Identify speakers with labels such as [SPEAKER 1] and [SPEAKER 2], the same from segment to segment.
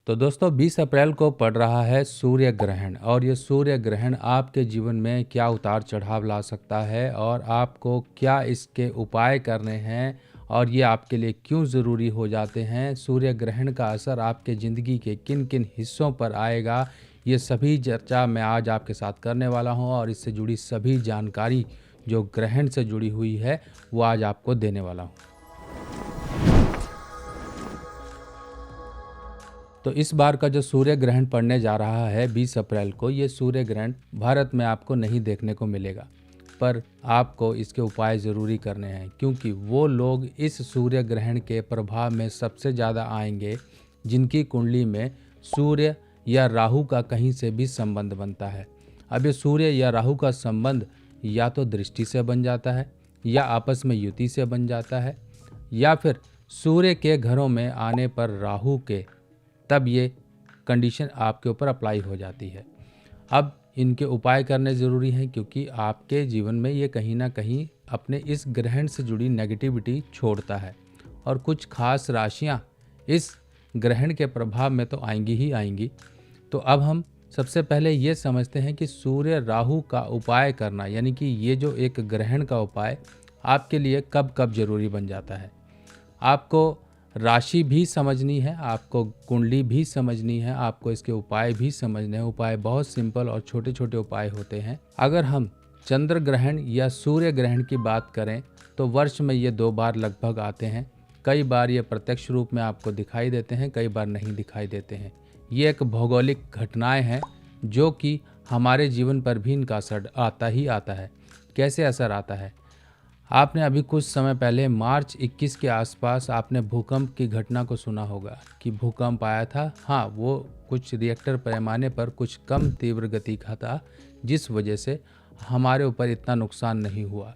[SPEAKER 1] तो दोस्तों 20 अप्रैल को पड़ रहा है सूर्य ग्रहण और ये सूर्य ग्रहण आपके जीवन में क्या उतार चढ़ाव ला सकता है और आपको क्या इसके उपाय करने हैं और ये आपके लिए क्यों ज़रूरी हो जाते हैं। सूर्य ग्रहण का असर आपके ज़िंदगी के किन किन हिस्सों पर आएगा, ये सभी चर्चा मैं आज आपके साथ करने वाला हूँ और इससे जुड़ी सभी जानकारी जो ग्रहण से जुड़ी हुई है वो आज आपको देने वाला हूँ। तो इस बार का जो सूर्य ग्रहण पड़ने जा रहा है 20 अप्रैल को, ये सूर्य ग्रहण भारत में आपको नहीं देखने को मिलेगा, पर आपको इसके उपाय ज़रूरी करने हैं क्योंकि वो लोग इस सूर्य ग्रहण के प्रभाव में सबसे ज़्यादा आएंगे जिनकी कुंडली में सूर्य या राहु का कहीं से भी संबंध बनता है। अब ये सूर्य या राहु का संबंध या तो दृष्टि से बन जाता है या आपस में युति से बन जाता है या फिर सूर्य के घरों में आने पर राहु के, तब ये कंडीशन आपके ऊपर अप्लाई हो जाती है। अब इनके उपाय करने ज़रूरी हैं क्योंकि आपके जीवन में ये कहीं ना कहीं अपने इस ग्रहण से जुड़ी नेगेटिविटी छोड़ता है और कुछ खास राशियाँ इस ग्रहण के प्रभाव में तो आएंगी ही आएंगी। तो अब हम सबसे पहले ये समझते हैं कि सूर्य राहु का उपाय करना, यानी कि ये जो एक ग्रहण का उपाय आपके लिए कब कब जरूरी बन जाता है। आपको राशि भी समझनी है, आपको कुंडली भी समझनी है, आपको इसके उपाय भी समझने हैं। उपाय बहुत सिंपल और छोटे छोटे उपाय होते हैं। अगर हम चंद्र ग्रहण या सूर्य ग्रहण की बात करें तो वर्ष में ये 2 बार लगभग आते हैं। कई बार ये प्रत्यक्ष रूप में आपको दिखाई देते हैं, कई बार नहीं दिखाई देते हैं। ये एक भौगोलिक घटनाएं हैं जो कि हमारे जीवन पर भी इनका असर आता ही आता है। कैसे असर आता है? आपने अभी कुछ समय पहले मार्च 21 के आसपास आपने भूकंप की घटना को सुना होगा कि भूकंप आया था। हाँ, वो कुछ रिएक्टर पैमाने पर कुछ कम तीव्र गति का था जिस वजह से हमारे ऊपर इतना नुकसान नहीं हुआ।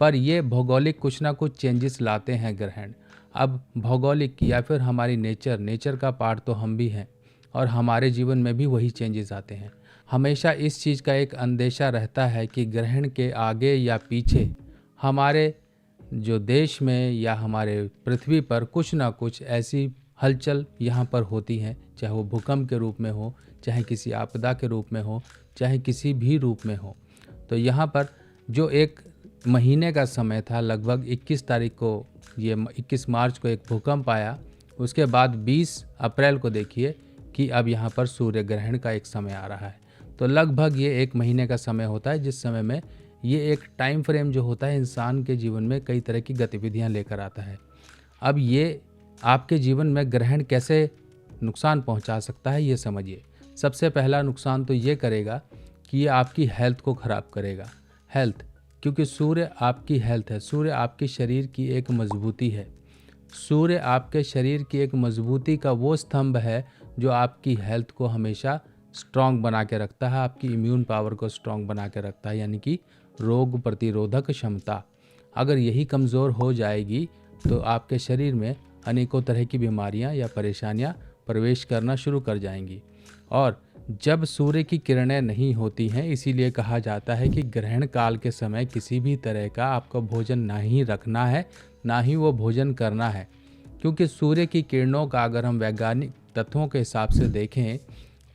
[SPEAKER 1] पर ये भौगोलिक कुछ ना कुछ चेंजेस लाते हैं ग्रहण। अब भौगोलिक या फिर हमारी नेचर का पार्ट तो हम भी हैं और हमारे जीवन में भी वही चेंजेस आते हैं। हमेशा इस चीज़ का एक अंदेशा रहता है कि ग्रहण के आगे या पीछे हमारे जो देश में या हमारे पृथ्वी पर कुछ ना कुछ ऐसी हलचल यहाँ पर होती हैं, चाहे वो भूकंप के रूप में हो, चाहे किसी आपदा के रूप में हो, चाहे किसी भी रूप में हो। तो यहाँ पर जो एक महीने का समय था, लगभग 21 तारीख को, ये 21 मार्च को एक भूकंप आया। उसके बाद 20 अप्रैल को देखिए कि अब यहाँ पर सूर्य ग्रहण का एक समय आ रहा है। तो लगभग ये 1 महीने का समय होता है जिस समय में ये एक टाइम फ्रेम जो होता है इंसान के जीवन में कई तरह की गतिविधियां लेकर आता है। अब ये आपके जीवन में ग्रहण कैसे नुकसान पहुंचा सकता है ये समझिए। सबसे पहला नुकसान तो ये करेगा कि ये आपकी हेल्थ को ख़राब करेगा। हेल्थ, क्योंकि सूर्य आपकी हेल्थ है, सूर्य आपके शरीर की एक मजबूती है। सूर्य आपके शरीर की एक मजबूती का वो स्तंभ है जो आपकी हेल्थ को हमेशा स्ट्रॉन्ग बना के रखता है, आपकी इम्यून पावर को स्ट्रॉन्ग बना के रखता है, यानी कि रोग प्रतिरोधक क्षमता। अगर यही कमज़ोर हो जाएगी तो आपके शरीर में अनेकों तरह की बीमारियां या परेशानियां प्रवेश करना शुरू कर जाएंगी। और जब सूर्य की किरणें नहीं होती हैं, इसीलिए कहा जाता है कि ग्रहण काल के समय किसी भी तरह का आपको भोजन ना ही रखना है, ना ही वो भोजन करना है, क्योंकि सूर्य की किरणों का अगर हम वैज्ञानिक तथ्यों के हिसाब से देखें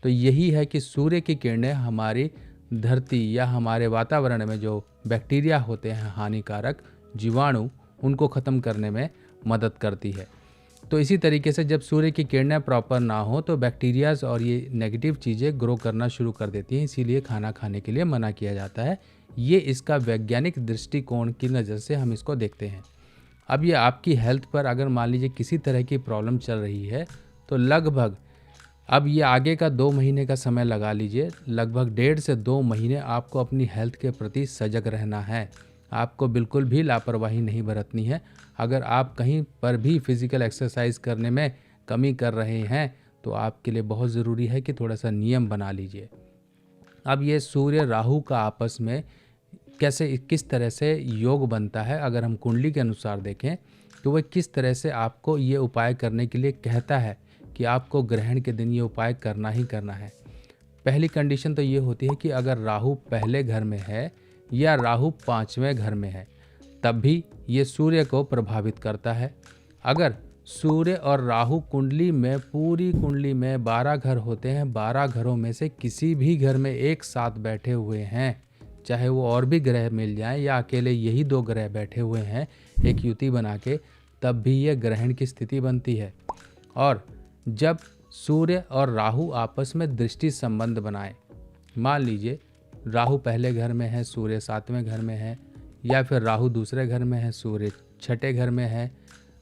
[SPEAKER 1] तो यही है कि सूर्य की किरणें हमारी धरती या हमारे वातावरण में जो बैक्टीरिया होते हैं, हानिकारक जीवाणु, उनको ख़त्म करने में मदद करती है। तो इसी तरीके से जब सूर्य की किरणें प्रॉपर ना हो तो बैक्टीरियाज और ये नेगेटिव चीज़ें ग्रो करना शुरू कर देती हैं, इसीलिए खाना खाने के लिए मना किया जाता है। ये इसका वैज्ञानिक दृष्टिकोण की नज़र से हम इसको देखते हैं। अब ये आपकी हेल्थ पर अगर मान लीजिए किसी तरह की प्रॉब्लम चल रही है तो लगभग अब ये आगे का 2 महीने का समय लगा लीजिए, लगभग 1.5 से 2 महीने आपको अपनी हेल्थ के प्रति सजग रहना है। आपको बिल्कुल भी लापरवाही नहीं बरतनी है। अगर आप कहीं पर भी फिज़िकल एक्सरसाइज करने में कमी कर रहे हैं तो आपके लिए बहुत ज़रूरी है कि थोड़ा सा नियम बना लीजिए। अब ये सूर्य राहु का आपस में कैसे, किस तरह से योग बनता है, अगर हम कुंडली के अनुसार देखें तो वह किस तरह से आपको ये उपाय करने के लिए कहता है कि आपको ग्रहण के दिन ये उपाय करना ही करना है। पहली कंडीशन तो ये होती है कि अगर राहु पहले घर में है या राहु 5वें घर में है, तब भी ये सूर्य को प्रभावित करता है। अगर सूर्य और राहु कुंडली में, पूरी कुंडली में 12 घर होते हैं। 12 घरों में से किसी भी घर में एक साथ बैठे हुए हैं, चाहे वो और भी ग्रह मिल जाएं या अकेले यही 2 ग्रह बैठे हुए हैं एक युति बना के, तब भी यह ग्रहण की स्थिति बनती है। और जब सूर्य और राहु आपस में दृष्टि संबंध बनाए, मान लीजिए राहु पहले घर में है, सूर्य 7वें घर में है, या फिर राहु दूसरे घर में है, सूर्य 6ठे घर में है,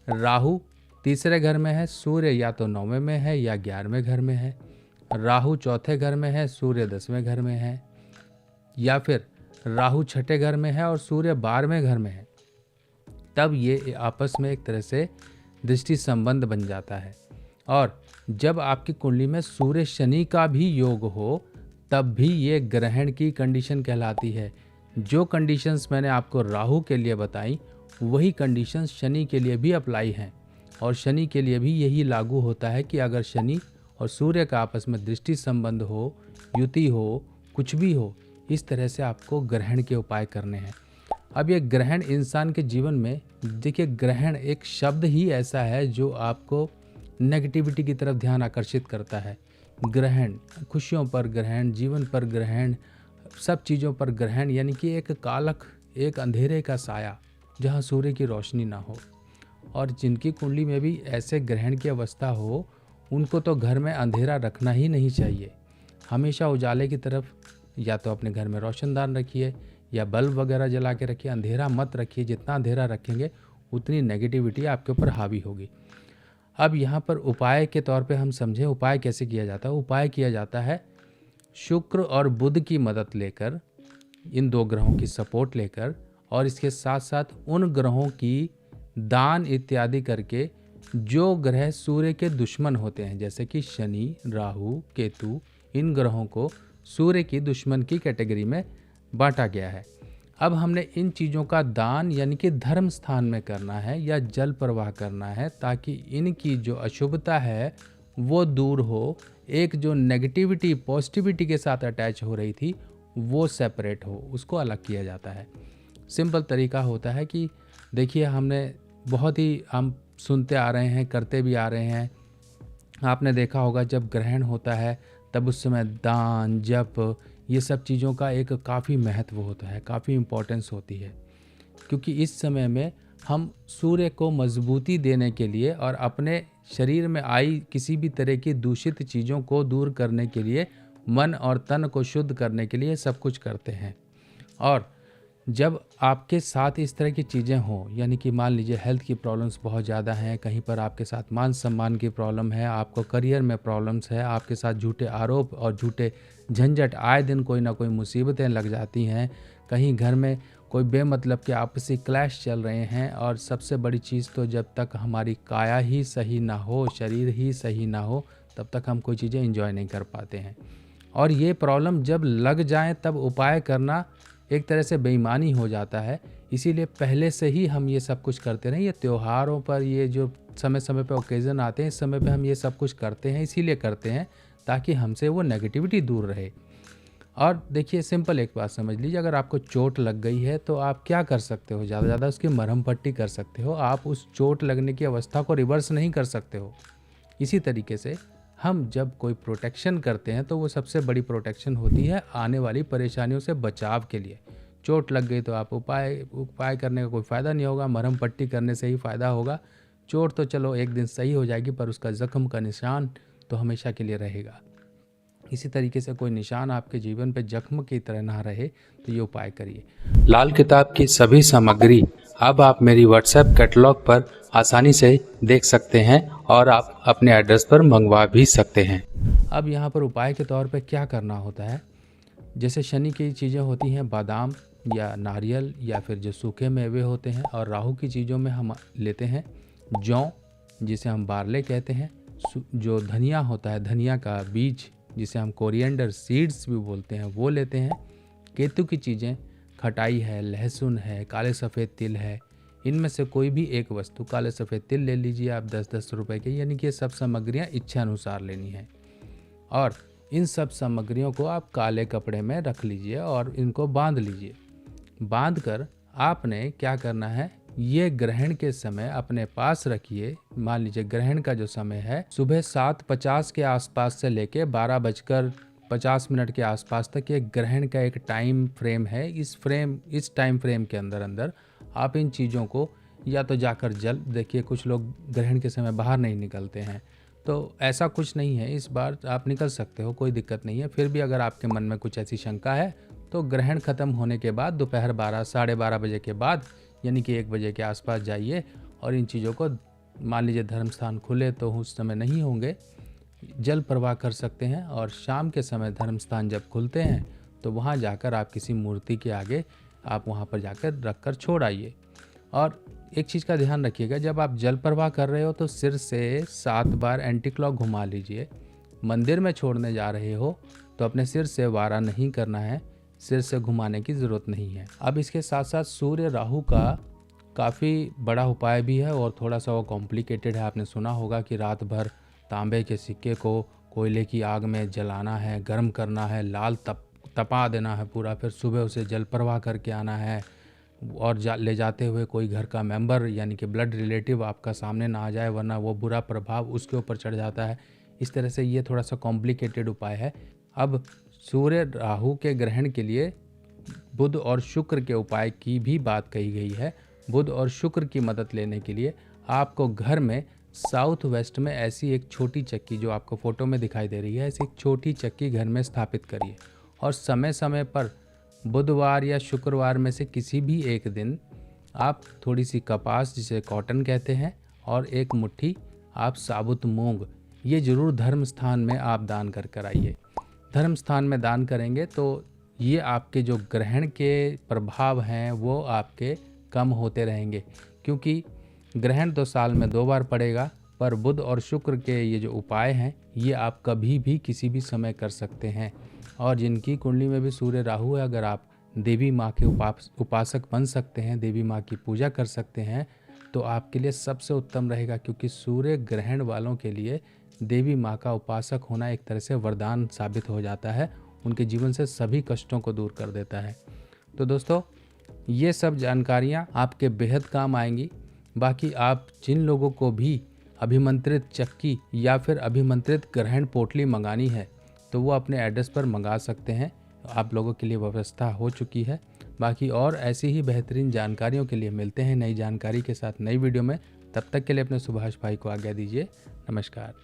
[SPEAKER 1] राहु तीसरे घर में है, सूर्य या तो 9वें में है या 11वें घर में है, राहु चौथे घर में है, सूर्य 10वें घर में है, या फिर राहु 6ठे घर में है और सूर्य 12वें घर में है, तब ये आपस में एक तरह से दृष्टि संबंध बन जाता है। और जब आपकी कुंडली में सूर्य शनि का भी योग हो, तब भी ये ग्रहण की कंडीशन कहलाती है। जो कंडीशंस मैंने आपको राहु के लिए बताई, वही कंडीशंस शनि के लिए भी अप्लाई हैं। और शनि के लिए भी यही लागू होता है कि अगर शनि और सूर्य का आपस में दृष्टि संबंध हो, युति हो, कुछ भी हो, इस तरह से आपको ग्रहण के उपाय करने हैं। अब ये ग्रहण इंसान के जीवन में, देखिए ग्रहण एक शब्द ही ऐसा है जो आपको नेगेटिविटी की तरफ ध्यान आकर्षित करता है। ग्रहण, खुशियों पर ग्रहण, जीवन पर ग्रहण, सब चीज़ों पर ग्रहण, यानी कि एक कालख, एक अंधेरे का साया जहाँ सूर्य की रोशनी ना हो। और जिनकी कुंडली में भी ऐसे ग्रहण की अवस्था हो, उनको तो घर में अंधेरा रखना ही नहीं चाहिए। हमेशा उजाले की तरफ, या तो अपने घर में रोशनदान रखिए या बल्ब वगैरह जला के रखिए, अंधेरा मत रखिए। जितना अंधेरा रखेंगे उतनी नेगेटिविटी आपके ऊपर हावी होगी। अब यहाँ पर उपाय के तौर पे हम समझें, उपाय कैसे किया जाता है। उपाय किया जाता है शुक्र और बुध की मदद लेकर, इन 2 ग्रहों की सपोर्ट लेकर, और इसके साथ साथ उन ग्रहों की दान इत्यादि करके जो ग्रह सूर्य के दुश्मन होते हैं, जैसे कि शनि, राहु, केतु, इन ग्रहों को सूर्य की दुश्मन की कैटेगरी में बांटा गया है। अब हमने इन चीज़ों का दान यानी कि धर्म स्थान में करना है या जल प्रवाह करना है, ताकि इनकी जो अशुभता है वो दूर हो, एक जो नेगेटिविटी पॉजिटिविटी के साथ अटैच हो रही थी वो सेपरेट हो, उसको अलग किया जाता है। सिंपल तरीका होता है कि देखिए, हमने बहुत ही हम सुनते आ रहे हैं, करते भी आ रहे हैं। आपने देखा होगा जब ग्रहण होता है तब उस समय दान, जप, ये सब चीज़ों का एक काफ़ी महत्व होता है, काफ़ी इम्पोर्टेंस होती है, क्योंकि इस समय में हम सूर्य को मजबूती देने के लिए और अपने शरीर में आई किसी भी तरह की दूषित चीज़ों को दूर करने के लिए, मन और तन को शुद्ध करने के लिए सब कुछ करते हैं। और जब आपके साथ इस तरह की चीज़ें हों, यानी कि मान लीजिए हेल्थ की प्रॉब्लम्स बहुत ज़्यादा हैं, कहीं पर आपके साथ मान सम्मान की प्रॉब्लम है, आपको करियर में प्रॉब्लम्स है, आपके साथ झूठे आरोप और झूठे झंझट, आए दिन कोई ना कोई मुसीबतें लग जाती हैं, कहीं घर में कोई बेमतलब के आपसी क्लैश चल रहे हैं, और सबसे बड़ी चीज़ तो जब तक हमारी काया ही सही ना हो, शरीर ही सही ना हो, तब तक हम कोई चीज़ें एंजॉय नहीं कर पाते हैं। और ये प्रॉब्लम जब लग जाए तब उपाय करना एक तरह से बेईमानी हो जाता है। इसीलिए पहले से ही हम ये सब कुछ करते रहें। ये त्योहारों पर, ये जो समय समय पर ओकेज़न आते हैं, इस समय पे हम ये सब कुछ करते हैं, इसीलिए करते हैं ताकि हमसे वो नेगेटिविटी दूर रहे। और देखिए, सिंपल एक बात समझ लीजिए, अगर आपको चोट लग गई है तो आप क्या कर सकते हो, ज़्यादा से ज़्यादा उसकी मरहम पट्टी कर सकते हो। आप उस चोट लगने की अवस्था को रिवर्स नहीं कर सकते हो। इसी तरीके से हम जब कोई प्रोटेक्शन करते हैं तो वो सबसे बड़ी प्रोटेक्शन होती है आने वाली परेशानियों से बचाव के लिए। चोट लग गई तो आप उपाय करने का कोई फ़ायदा नहीं होगा, मरहम पट्टी करने से ही फ़ायदा होगा। चोट तो चलो एक दिन सही हो जाएगी, पर उसका ज़ख्म का निशान तो हमेशा के लिए रहेगा। इसी तरीके से कोई निशान आपके जीवन पे जख्म की तरह ना रहे, तो ये उपाय करिए। लाल किताब की सभी सामग्री अब आप मेरी व्हाट्सएप कैटलॉग पर आसानी से देख सकते हैं और आप अपने एड्रेस पर मंगवा भी सकते हैं। अब यहाँ पर उपाय के तौर पे क्या करना होता है, जैसे शनि की चीज़ें होती हैं बादाम या नारियल या फिर जो सूखे मेवे होते हैं, और राहु की चीज़ों में हम लेते हैं जौ, जिसे हम बारले कहते हैं, जो धनिया होता है, धनिया का बीज जिसे हम कोरिएंडर सीड्स भी बोलते हैं, वो लेते हैं। केतु की चीज़ें खटाई है, लहसुन है, काले सफ़ेद तिल है, इनमें से कोई भी एक वस्तु, काले सफ़ेद तिल ले लीजिए आप 10-10 रुपए के, यानी कि ये सब सामग्रियाँ इच्छा अनुसार लेनी है। और इन सब सामग्रियों को आप काले कपड़े में रख लीजिए और इनको बांध लीजिए। बांध कर आपने क्या करना है, ये ग्रहण के समय अपने पास रखिए। मान लीजिए ग्रहण का जो समय है सुबह 7:50 के आसपास से लेके 12:50 के आसपास तक, ये ग्रहण का एक टाइम फ्रेम है। इस टाइम फ्रेम के अंदर आप इन चीज़ों को या तो जाकर जल देखिए, कुछ लोग ग्रहण के समय बाहर नहीं निकलते हैं, तो ऐसा कुछ नहीं है, इस बार आप निकल सकते हो, कोई दिक्कत नहीं है। फिर भी अगर आपके मन में कुछ ऐसी शंका है तो ग्रहण खत्म होने के बाद दोपहर 12-12:30 बजे के बाद यानी कि 1 बजे के आसपास जाइए और इन चीज़ों को, मान लीजिए धर्म स्थान खुले तो उस समय नहीं होंगे, जल प्रवाह कर सकते हैं। और शाम के समय धर्म स्थान जब खुलते हैं तो वहाँ जाकर आप किसी मूर्ति के आगे आप वहाँ पर जाकर रख कर छोड़ आइए। और एक चीज़ का ध्यान रखिएगा, जब आप जल प्रवाह कर रहे हो तो सिर से 7 बार एंटी क्लॉक घुमा लीजिए। मंदिर में छोड़ने जा रहे हो तो अपने सिर से वारा नहीं करना है, सिर से घुमाने की ज़रूरत नहीं है। अब इसके साथ साथ सूर्य राहु का काफ़ी बड़ा उपाय भी है और थोड़ा सा वो कॉम्प्लिकेटेड है। आपने सुना होगा कि रात भर तांबे के सिक्के को कोयले की आग में जलाना है, गर्म करना है, लाल तपा देना है पूरा, फिर सुबह उसे जल प्रवाह करके आना है और ले जाते हुए कोई घर का मेंबर यानी कि ब्लड रिलेटिव आपका सामने ना आ जाए, वरना वो बुरा प्रभाव उसके ऊपर चढ़ जाता है। इस तरह से ये थोड़ा सा कॉम्प्लिकेटेड उपाय है। अब सूर्य राहु के ग्रहण के लिए बुध और शुक्र के उपाय की भी बात कही गई है। बुध और शुक्र की मदद लेने के लिए आपको घर में साउथ वेस्ट में ऐसी एक छोटी चक्की, जो आपको फोटो में दिखाई दे रही है, ऐसी एक छोटी चक्की घर में स्थापित करिए और समय समय पर बुधवार या शुक्रवार में से किसी भी एक दिन आप थोड़ी सी कपास, जिसे कॉटन कहते हैं, और एक मुट्ठी आप साबुत मूंग, ये जरूर धर्म स्थान में आप दान कर आइए। धर्म स्थान में दान करेंगे तो ये आपके जो ग्रहण के प्रभाव हैं वो आपके कम होते रहेंगे, क्योंकि ग्रहण तो साल में 2 बार पड़ेगा, पर बुध और शुक्र के ये जो उपाय हैं ये आप कभी भी किसी भी समय कर सकते हैं। और जिनकी कुंडली में भी सूर्य राहु है, अगर आप देवी माँ के उपासक बन सकते हैं, देवी माँ की पूजा कर सकते हैं, तो आपके लिए सबसे उत्तम रहेगा, क्योंकि सूर्य ग्रहण वालों के लिए देवी माँ का उपासक होना एक तरह से वरदान साबित हो जाता है, उनके जीवन से सभी कष्टों को दूर कर देता है। तो दोस्तों, ये सब जानकारियाँ आपके बेहद काम आएंगी। बाकी आप जिन लोगों को भी अभिमंत्रित चक्की या फिर अभिमंत्रित ग्रहण पोटली मंगानी है तो वो अपने एड्रेस पर मंगा सकते हैं, आप लोगों के लिए व्यवस्था हो चुकी है। बाकी और ऐसी ही बेहतरीन जानकारियों के लिए मिलते हैं नई जानकारी के साथ नई वीडियो में। तब तक के लिए अपने सुभाष भाई को आज्ञा दीजिए। नमस्कार।